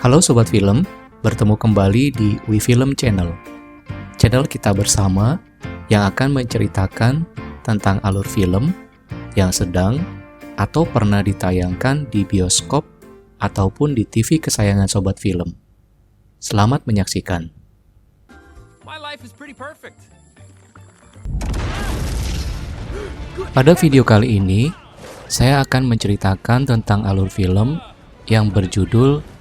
Halo Sobat Film, bertemu kembali di WeFilm Channel. Channel kita bersama yang akan menceritakan tentang alur film yang sedang atau pernah ditayangkan di bioskop ataupun di TV kesayangan Sobat Film. Selamat menyaksikan. My life is pretty perfect. Pada video kali ini, saya akan menceritakan tentang alur film yang berjudul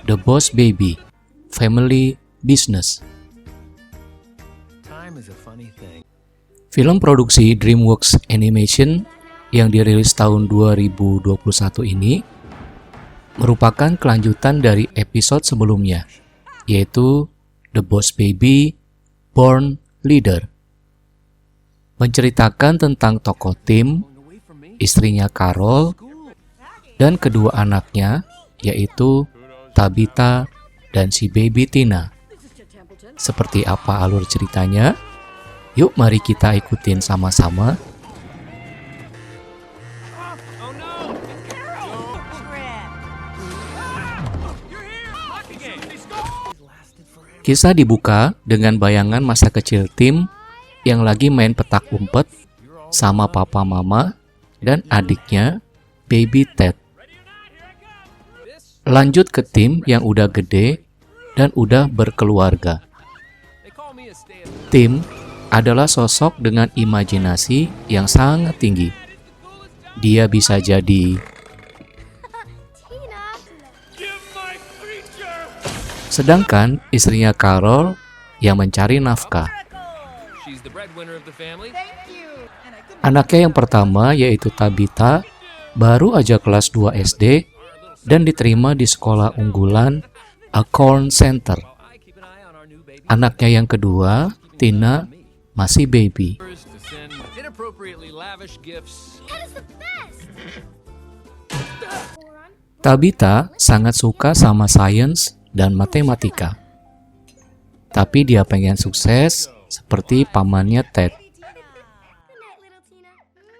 The Boss Baby, Family Business. Time is a funny thing. Film produksi DreamWorks Animation yang dirilis tahun 2021 ini merupakan kelanjutan dari episode sebelumnya, yaitu The Boss Baby, Born Leader. Menceritakan tentang tokoh Tim, istrinya Carol, dan kedua anaknya, yaitu Tabitha dan si baby Tina. Seperti apa alur ceritanya? Yuk mari kita ikutin sama-sama. Oh no! Kisah dibuka dengan bayangan masa kecil Tim yang lagi main petak umpet sama papa mama dan adiknya, baby Ted. Lanjut ke Tim yang udah gede dan udah berkeluarga. They call me a stay-at-home. Tim adalah sosok dengan imajinasi yang sangat tinggi. Dia bisa jadi Give my creature. sedangkan istrinya Carol yang mencari nafkah. She's the breadwinner of the family. Anaknya yang pertama yaitu Tabitha baru aja kelas 2 SD dan diterima di sekolah unggulan Acorn Center. I keep an eye on our new baby. Anaknya yang kedua, Tina, masih baby. To send inappropriately lavish gifts. Tabitha sangat suka sama sains dan matematika. Tapi dia pengen sukses seperti pamannya Ted. Good night, little Tina.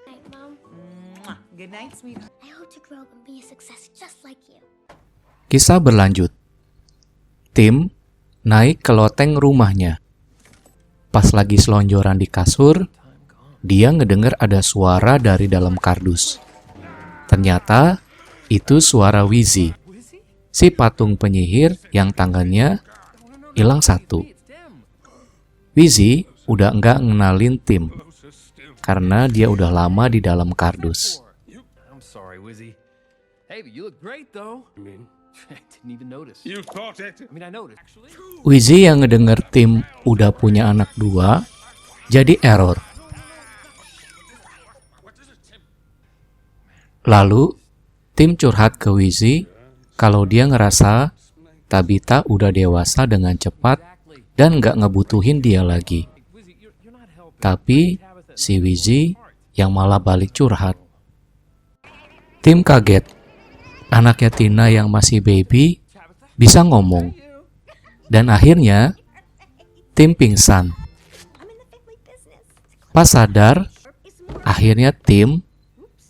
Night, Mom. Good night, sweetheart. I hope to grow up and be a success just like you. Kisah berlanjut. Tim naik ke loteng rumahnya. Pas lagi selonjoran di kasur, dia ngedenger ada suara dari dalam kardus. Ternyata itu suara Wizzy, si patung penyihir yang tangannya hilang satu. Wizzy udah enggak ngenalin Tim, karena dia udah lama di dalam kardus. I'm sorry, Wizzy. Hey, but you look great though. I mean, I didn't even notice. You thought it? I mean, I noticed. Actually, Wizzy yang ngedenger Tim udah punya anak 2, jadi error. Lalu, Tim curhat ke Wizzy kalau dia ngerasa Tabitha udah dewasa dengan cepat dan nggak ngebutuhin dia lagi. Wizzy, you're not helping. Tapi, si Wizzy yang malah balik curhat. Tim kaget. Anaknya Tina yang masih baby bisa ngomong. Dan akhirnya, Tim pingsan. I'm in the family business. Pas sadar, akhirnya Tim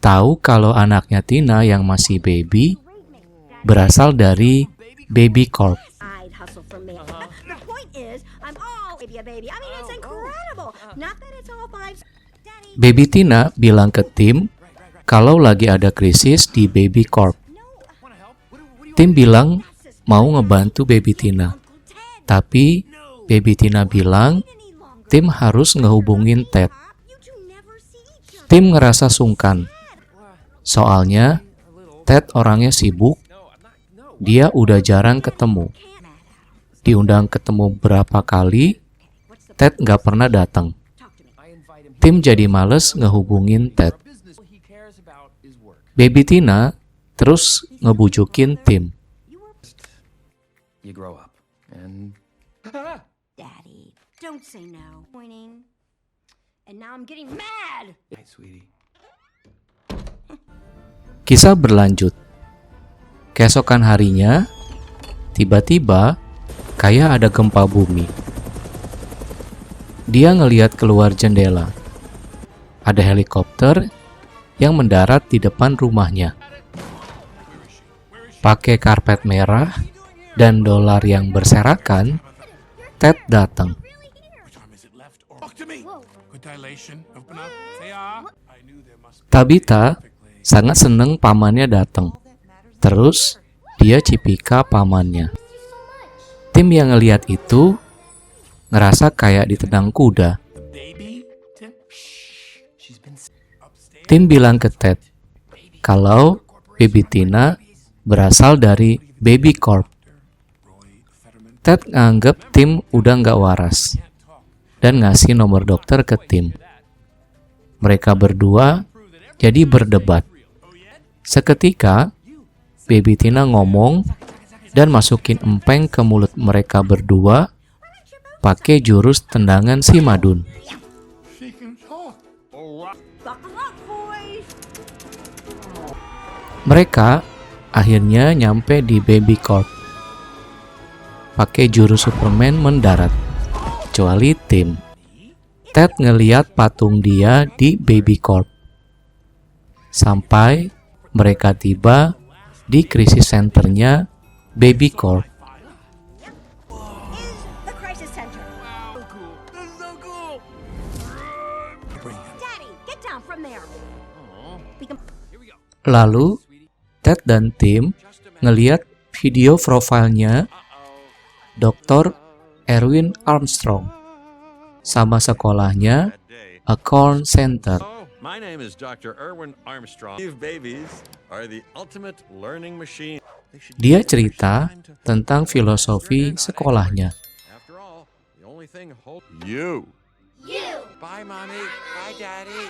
tahu kalau anaknya Tina yang masih baby berasal dari Baby Corp. I'd hustle for me. The point is, I'm all baby a baby. I mean, it's incredible. Not that it's all five. Daddy, Baby Tina bilang ke Tim kalau lagi ada krisis di Baby Corp. Tim bilang mau ngebantu Baby Tina. Tapi Baby Tina bilang Tim harus ngehubungin Ted. you two never see each other. Tim ngerasa sungkan. Soalnya Ted orangnya sibuk. Dia udah jarang ketemu. Diundang ketemu berapa kali, Ted nggak pernah datang. Tim jadi males ngehubungin Ted. Business he cares about is work. Baby Tina terus ngebujukin Tim. You grow up, and Daddy, don't say no. Pointing. And now I'm getting mad. hey, sweetie. Kisah berlanjut. Keesokan harinya, tiba-tiba kayak ada gempa bumi. Dia ngelihat keluar jendela. Ada helikopter yang mendarat di depan rumahnya. Pakai karpet merah dan dolar yang berserakan, Ted datang. Tabitha sangat senang pamannya datang. Terus dia cipika pamannya. Tim yang ngeliat itu ngerasa kayak ditendang kuda. Tim bilang ke Ted kalau Baby Tina berasal dari Baby Corp. Ted nganggep Tim udah nggak waras dan ngasih nomor dokter ke Tim. Mereka berdua jadi berdebat. Seketika, Baby Tina ngomong dan masukin empeng ke mulut mereka berdua pakai jurus tendangan si Madun. Buckle up, boys. Mereka akhirnya nyampe di Baby Corp. Pakai jurus Superman mendarat, kecuali Tim. Ted ngeliat patung dia di Baby Corp. Sampai mereka tiba di krisis centernya Baby Corp. The crisis center. So cool. This is so cool. Daddy, get down from there. We can... Here we go. Lalu Ted dan Tim ngeliat video profilnya Dr. Erwin Armstrong sama sekolahnya Acorn Center. My name is Dr. Erwin Armstrong. These babies are the ultimate learning machine. Dia cerita tentang filosofi sekolahnya. After all, the only thing you. Bye, mommy. Bye, daddy.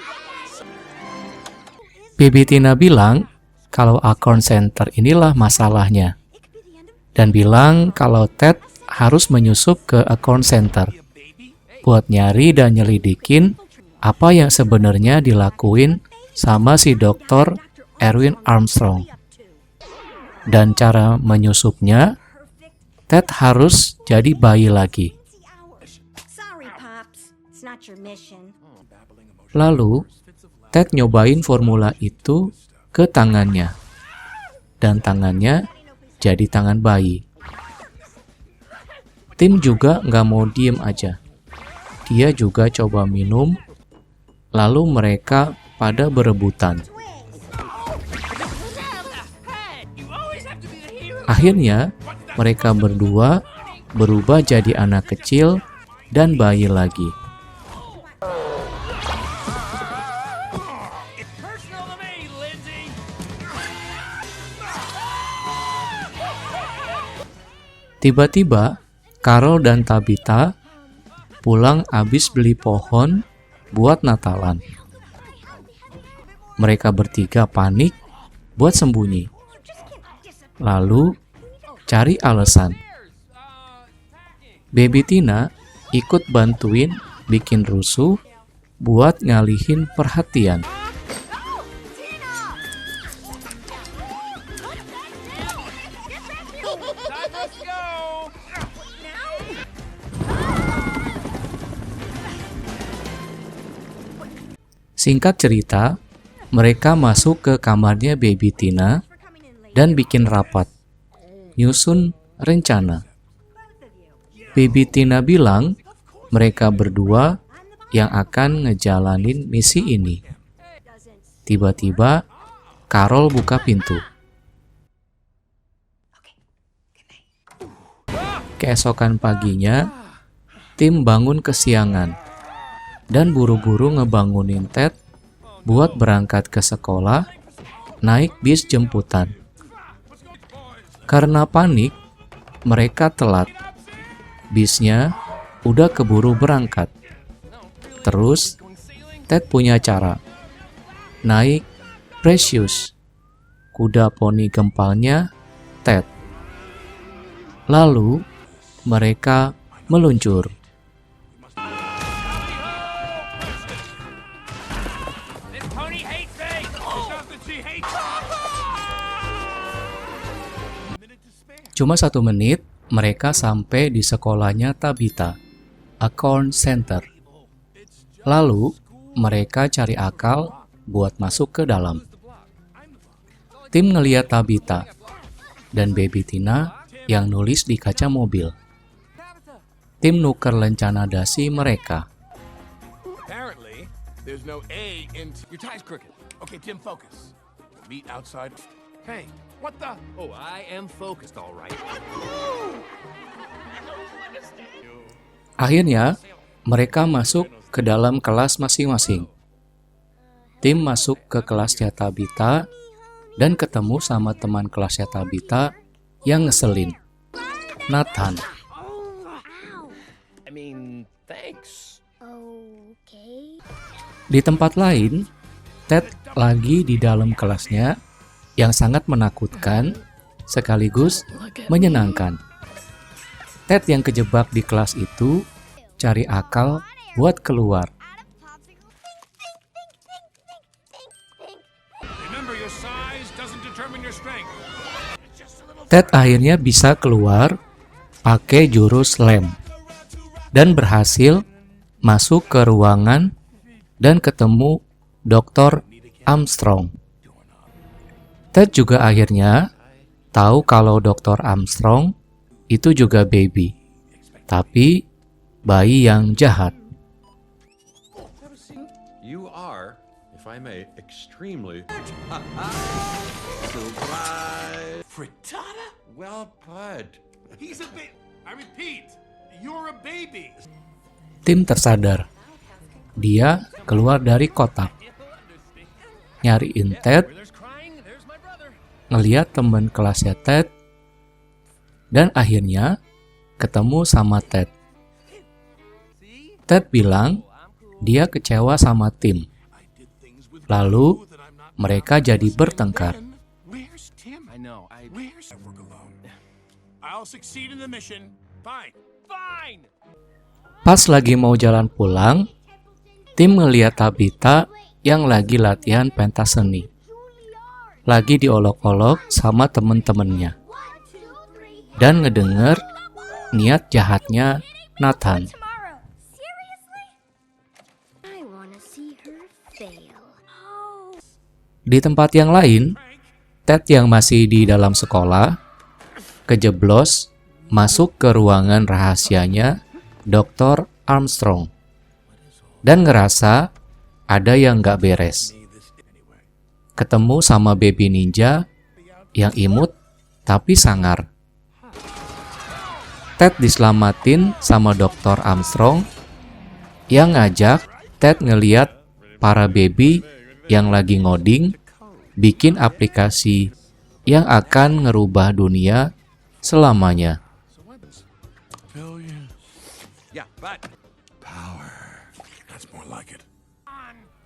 Baby Tina bilang kalau Acorn Center inilah masalahnya. Dan bilang kalau Ted harus menyusup ke Acorn Center buat nyari dan nyelidikin apa yang sebenarnya dilakuin sama si Dr. Erwin Armstrong. Dan cara menyusupnya, Ted harus jadi bayi lagi. Sorry, Pops. It's not your mission. Lalu, Ted nyobain formula itu ke tangannya. Dan tangannya jadi tangan bayi. Tim juga nggak mau diem aja. Dia juga coba minum, lalu mereka pada berebutan. Akhirnya, mereka berdua berubah jadi anak kecil dan bayi lagi. Personal to me, Lindsay. Tiba-tiba, Carol dan Tabitha pulang abis beli pohon buat Natalan. Mereka bertiga panik buat sembunyi. Lalu, cari alasan. Baby Tina ikut bantuin bikin rusuh buat ngalihin perhatian. Let's go. Singkat cerita, mereka masuk ke kamarnya Baby Tina dan bikin rapat, nyusun rencana. Baby Tina bilang mereka berdua yang akan ngejalanin misi ini. Tiba-tiba, Carol buka pintu. Keesokan paginya, Tim bangun kesiangan dan buru-buru ngebangunin Ted buat berangkat ke sekolah naik bis jemputan. Karena panik, mereka telat. Bisnya udah keburu berangkat. Terus, Ted punya cara. Naik Precious, kuda poni gempalnya Ted. Lalu, mereka meluncur. This pony hates me. It's not that she hates Cuma 1 menit, mereka sampai di sekolahnya Tabitha, Acorn Center. Lalu, mereka cari akal buat masuk ke dalam. Tim ngeliat Tabitha, dan Baby Tina yang nulis di kaca mobil. Tim nuker lencana dasi mereka. Apparently, there's no A in... Your tie's crooked. Okay, Tim, focus. Meet outside. Hey, what the... Oh, I am focused, all right. Akhirnya, mereka masuk ke dalam kelas masing-masing. Tim masuk ke kelasnya Tabitha dan ketemu sama teman kelasnya Tabitha yang ngeselin, Nathan. I mean, thanks. Okay. Di tempat lain, Ted lagi di dalam kelasnya yang sangat menakutkan sekaligus menyenangkan. Ted yang kejebak di kelas itu cari akal buat keluar. Remember, your size doesn't determine your strength. Ted akhirnya bisa keluar pakai jurus lem dan berhasil masuk ke ruangan dan ketemu Dr. Armstrong. Ted juga akhirnya tahu kalau Dr. Armstrong itu juga baby, tapi bayi yang jahat. You are, if I may, extremely... Surprise! Frittata? Well put. He's a bit... I repeat, you're a baby. Tim tersadar. Dia keluar dari kotak. Nyariin Ted, Where there's crying, there's my brother. ngeliat temen kelasnya Ted, dan akhirnya ketemu sama Ted. Ted bilang dia kecewa sama Tim. Lalu mereka jadi bertengkar. Where's Tim? I know, Where's... I work alone. I'll succeed in the mission. Fine. Fine! Pas lagi mau jalan pulang, Tim ngeliat Tabitha yang lagi latihan pentas seni. Lagi diolok-olok sama temen-temennya. Dan ngedenger niat jahatnya Nathan. Tomorrow. Seriously? I wanna see her fail. Oh. Di tempat yang lain, Ted yang masih di dalam sekolah kejeblos masuk ke ruangan rahasianya Dr. Armstrong dan ngerasa ada yang gak beres. Ketemu sama baby ninja yang imut tapi sangar. Ted diselamatin sama Dr. Armstrong yang ngajak Ted ngeliat para baby yang lagi ngoding bikin aplikasi yang akan ngerubah dunia selamanya. Yeah, but... That's more like it.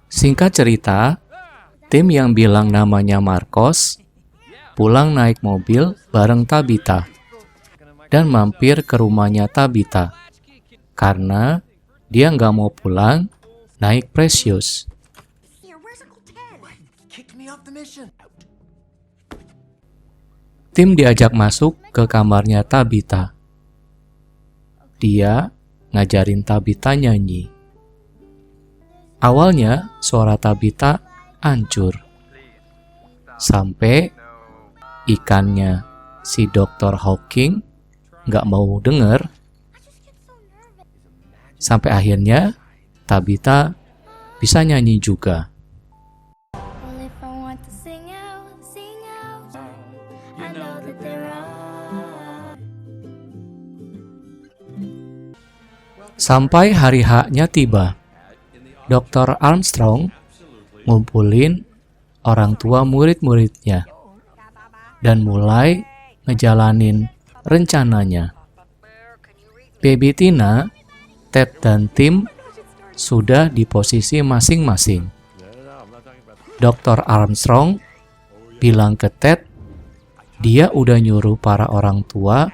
Singkat cerita, tim yang bilang namanya Marcos pulang naik mobil bareng Tabitha dan mampir ke rumahnya Tabitha karena dia nggak mau pulang naik Precious. Here, where's Uncle Ted? Kicked me off the mission. Tim diajak masuk ke kamarnya Tabitha. Dia ngajarin Tabitha nyanyi. Awalnya suara Tabitha hancur. Sampai ikannya si Dr. Hawking nggak mau denger. Sampai akhirnya Tabitha bisa nyanyi juga. Well, if I want to sing out, I know that there are. Sampai hari H-nya tiba. Dr. Armstrong ngumpulin orang tua murid-muridnya dan mulai ngejalanin rencananya. Baby Tina, Ted, dan Tim sudah di posisi masing-masing. Dr. Armstrong bilang ke Ted, dia udah nyuruh para orang tua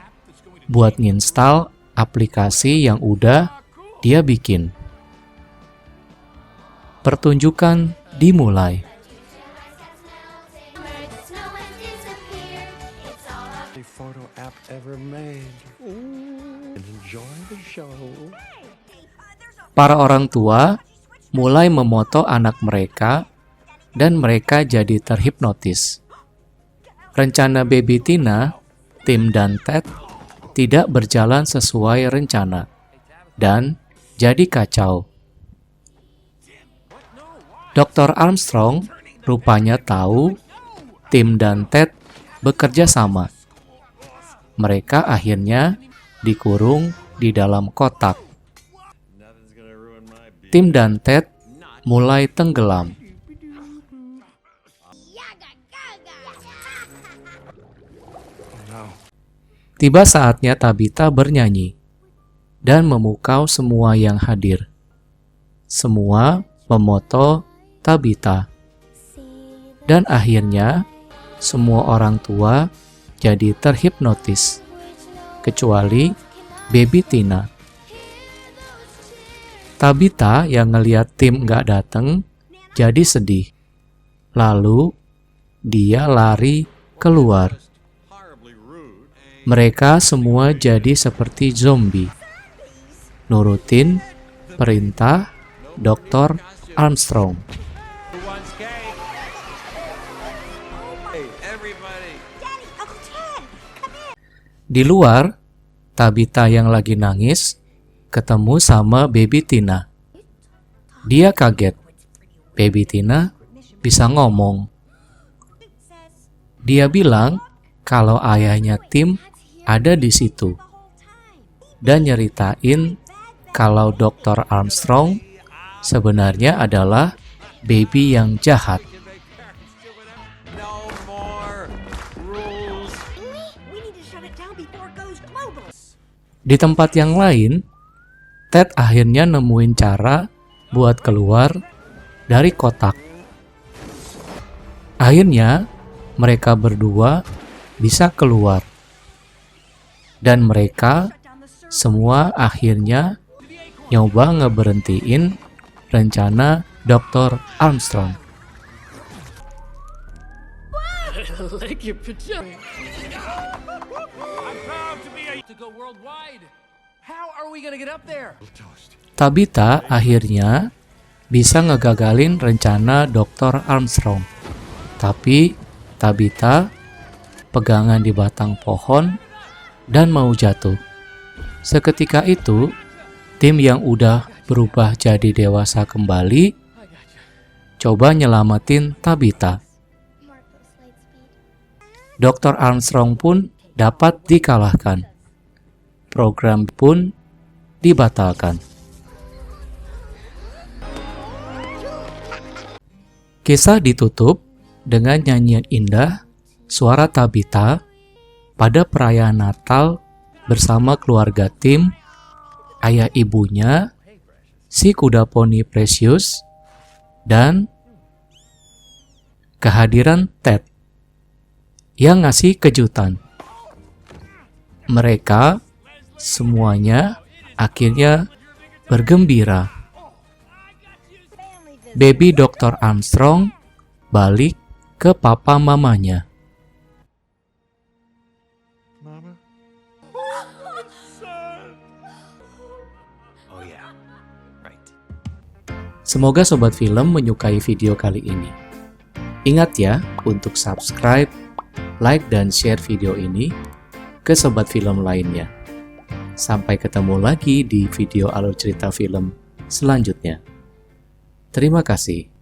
buat nginstal aplikasi yang udah dia bikin. Pertunjukan dimulai. The photo app ever made. And enjoy the show. Para orang tua mulai memoto anak mereka dan mereka jadi terhipnotis. Rencana Baby Tina Tim dan Ted tidak berjalan sesuai rencana dan jadi kacau. Dr. Armstrong rupanya tahu Tim dan Ted bekerja sama. Mereka akhirnya dikurung di dalam kotak. Tim dan Ted mulai tenggelam. Tiba saatnya Tabitha bernyanyi dan memukau semua yang hadir. Semua memoto Tabitha. Dan akhirnya, semua orang tua jadi terhipnotis, kecuali Baby Tina. Tabitha yang ngeliat Tim nggak dateng, jadi sedih. Lalu, dia lari keluar. Mereka semua jadi seperti zombie, nurutin perintah Dr. Armstrong. Di luar, Tabitha yang lagi nangis ketemu sama Baby Tina. Dia kaget. Baby Tina bisa ngomong. Dia bilang kalau ayahnya Tim ada di situ dan nyeritain kalau Dr. Armstrong sebenarnya adalah baby yang jahat. Di tempat yang lain, Ted akhirnya nemuin cara buat keluar dari kotak. Akhirnya, mereka berdua bisa keluar. Dan mereka semua akhirnya nyoba ngeberhentiin rencana Dr. Armstrong. Like your pajama. I'm proud to be to go worldwide. How are we gonna get up there? Tabitha akhirnya bisa ngegagalin rencana Dr. Armstrong. Tapi Tabitha pegangan di batang pohon dan mau jatuh. Seketika itu, Tim yang udah berubah jadi dewasa kembali coba nyelamatin Tabitha. Dr. Armstrong pun dapat dikalahkan. Program pun dibatalkan. Kisah ditutup dengan nyanyian indah suara Tabitha pada perayaan Natal bersama keluarga Tim, ayah ibunya, si kuda poni Precious, dan kehadiran Ted yang ngasih kejutan. Mereka semuanya akhirnya bergembira. Baby Dr. Armstrong balik ke papa mamanya. Mama? Oh yeah, right. Semoga Sobat Film menyukai video kali ini. Ingat ya untuk subscribe, like, dan share video ini ke Sobat Film lainnya. Sampai ketemu lagi di video alur cerita film selanjutnya. Terima kasih.